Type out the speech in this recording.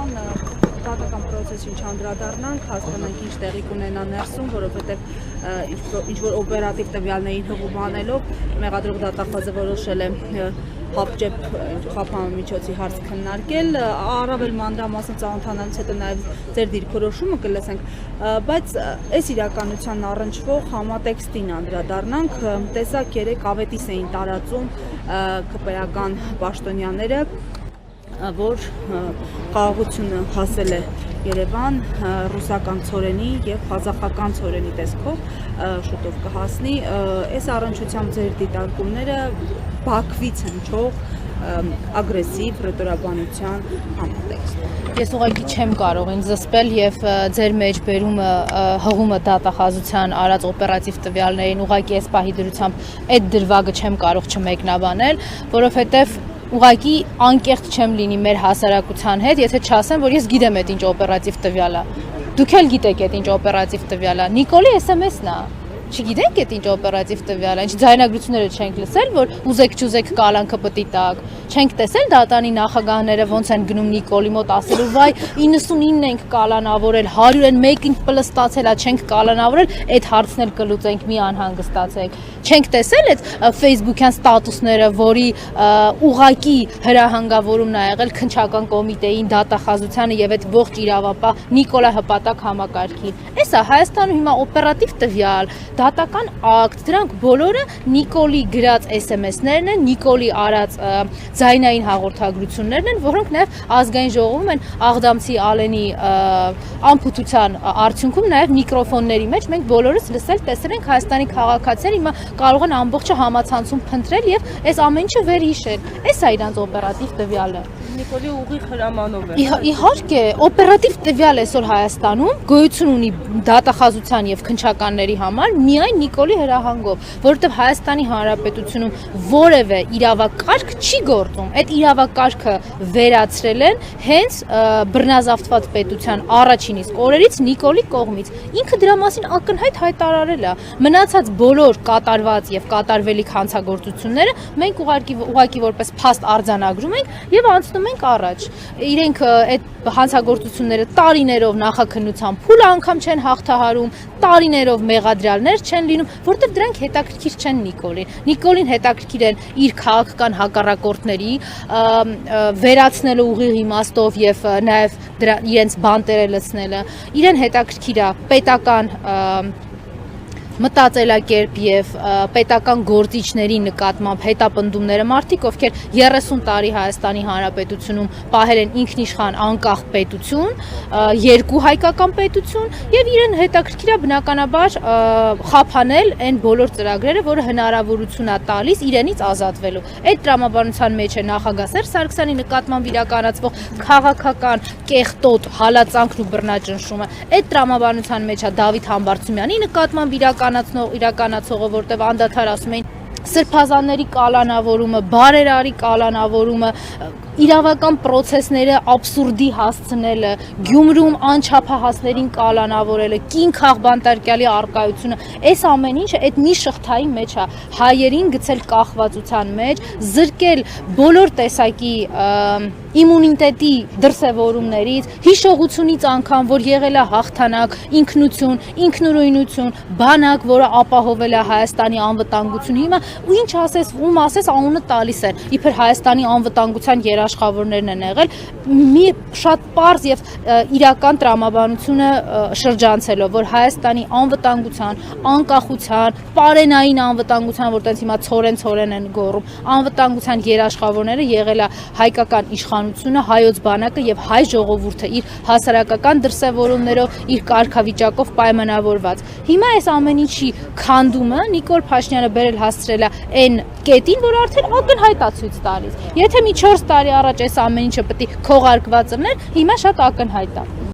բնականաբար դատական պրոցեսին չանդրադառնանք, հասկանանք ինչ տեղի կունենա ներսում, որովհետև ինչ-որ օպերատիվ տվյալներին հղում անելով մեղադրող դատախազը որոշել է հապճեպ խափանմիջոցի հարց քննարկել, առավել մանրամասն ծանոթանալուց հետո նաև ձեր դիրքորոշումը կլսենք, բայց այս իրականության առնչվող համատեքստին անդրադառնանք, տեսակ 3 ավետիս էին տարածում ԿՊ-ական պաշտոնյաները, որ խաղաղությունը հասել է Երևան ռուսական ցորենի եւ ղազախական ցորենի տեսքով շուտով կհասնի, այս առնչությամբ ձեր դիտարկումները Բաքվից հնչող ագրեսիվ ռետորաբանության համատեքստ։ Ես ուղղակի չեմ կարող ինձ զսպել եւ ձեր մեջբերումը հղումը դատախազության արած օպերատիվ տվյալներին ուղղակի այս պահի դրությամբ այդ դրվագը չեմ կարող չմեկնաբանել, որովհետեւ ուղղակի անկեղծ չեմ լինի մեր հասարակության հետ, եթե չասեմ, որ ես գիտեմ այդ ինչ օպերատիվ տվյալ է։ Դուք էլ գիտեք այդ ինչ օպերատիվ տվյալ է։ Նիկոլի SMS-ն է։ Չգիտենք այդ ինչ օպերատիվ տվյալ է, ինչ ձայնագրությունները չենք լսել, որ ուզեք չուզեք կալանքը պտի տակ։ Չենք տեսել դատանի նախագահները ոնց են գնում Նիկոլի մոտ ասելու վայ 99 ենք կալանավորել, 101-ին պլստացել է, չենք կալանավորել, այդ հարցն էլ կլուծենք, մի անհանգստացեք։ Չենք տեսել այդ Facebook-յան ստատուսները, որի ուղակի հրահանգավորումն է եղել քննչական կոմիտեին, դատախազությանը եւ այդ ողջ իրավապահ Նիկոլա հպատակ համակարգին։ Էսա Հայաստանում հիմա օպերատիվ տվյալ, դատական ակտ, դրանք բոլորը Նիկոլի գրած SMS-ներն են, Նիկոլի արած ձայնային հաղորդագրություններն են, որոնք նաեւ ազգային ժողովում են Աղդամցի Ալենի անփութության արդյունքում նաեւ միկրոֆոնների մեջ մենք բոլորս լսել տեսել ենք Հայաստանի քաղաքացիներ հիմա կարող են ամբողջը համացանցում փնտրել եւ այս ամեն ինչը վերհիշել։ Էս է իրանց օպերատիվ տվյալը։ Նիկոլի ուղիղ հրամանով է։ Իհարկե, օպերատիվ տվյալ այսօր Հայաստանում գոյություն ունի դատախազության եւ քննչականների համար միայն Նիկոլի հրահանգով, որովհետեւ Հայաստանի Հանրապետությունում որևէ իրավակարգ չի գործում։ Այդ իրավակարգը վերացրել են հենց բռնազավթված պետության առաջին իսկ օրերից Նիկոլի կողմից։ Ինքը դրա մասին ակնհայտ հայտարարել է։ Մնացած բոլոր կատարված եւ կատարվելիք հանցագործությունները մենք ուղղակի որպես փաստ արձանագրում ենք եւ անցնում ենք առաջ։ Իրենք այդ հանցագործությունները տարիներով նախաքննության փուլ անգամ չեն հաղթահարում, տարիներով մեղադրյալներ չեն լինում, որտեղ դրանք հետաքրքիր չեն Նիկոլին։ Նիկոլին հետաքրքիր են իր քաղաքական հակառակորդների վերացնելը ուղիղ իմաստով եւ նաեւ իրենց բանտերը լցնելը։ Իրեն հետաքրքիր է պետական մտածելակերպ եւ պետական գործիչների նկատմամբ հետապնդումները մարդիկ, ովքեր 30 տարի Հայաստանի Հանրապետությունում պահել են ինքնիշխան անկախ պետություն, երկու հայկական պետություն եւ իրեն հետաքրքիր է բնականաբար խափանել այն բոլոր ծրագրերը, որը հնարավորություն է տալիս իրենից ազատվելու։ Այդ տրամաբանության մեջ է նախագահ Սերժ Սարգսյանի նկատմամբ իրականացվող քաղաքական կեղտոտ հալածանքն ու բռնաճնշումը։ Այդ տրամաբանության մեջ է Դավիթ Համբարձումյանի նկատմամբ իրականացողը, որտեղ անդադար ասում էին սրբազանների կալանավորումը, բարերարի կալանավորումը, իրավական պրոցեսները աբսուրդի հասցնելը, Գյումրում անչափահասներին կալանավորելը, կին քաղբանտարկյալի արկայությունը, այս ամեն ինչը այդ մի շղթայի մեջ է, հայերին գցել կախվածության մեջ, զրկել բոլոր տեսակի իմունիտետի դրսևորումներից, հիշողությունից անգամ, որ եղել է հաղթանակ, ինքնություն, ինքնուրույնություն, բանակ, որը ապահովել է Հայաստանի անվտանգություն, հիմա ու ինչ ասես, ում ասես անունը տալիս են, իբր Հայաստանի անվտանգության երաշխավորներն են եղել, մի շատ պարզ եւ իրական տրամաբանությունը շրջանցելով, որ Հայաստանի անվտանգության, անկախության, պարենային անվտանգության, որ տենց հիմա ցորեն են գոռում, անվտանգության երաշխավորները եղել է հայկական իշխանությունը, հայոց բանակը եւ հայ ժողովուրդը իր հասարակական դրսևորումներով, իր կարգավիճակով պայմանավորված։ Հիմա այս ամեն ինչի քանդումը Նիկոլ Փաշինյանը բերել հասցրել է այն կետին, որ արդեն ակնհայտ է ցույց տալիս։ Եթե մի 4 տարի առաջ այս ամեն ինչը պետք է քողարկված լիներ, հիմա շատ ակնհայտ է։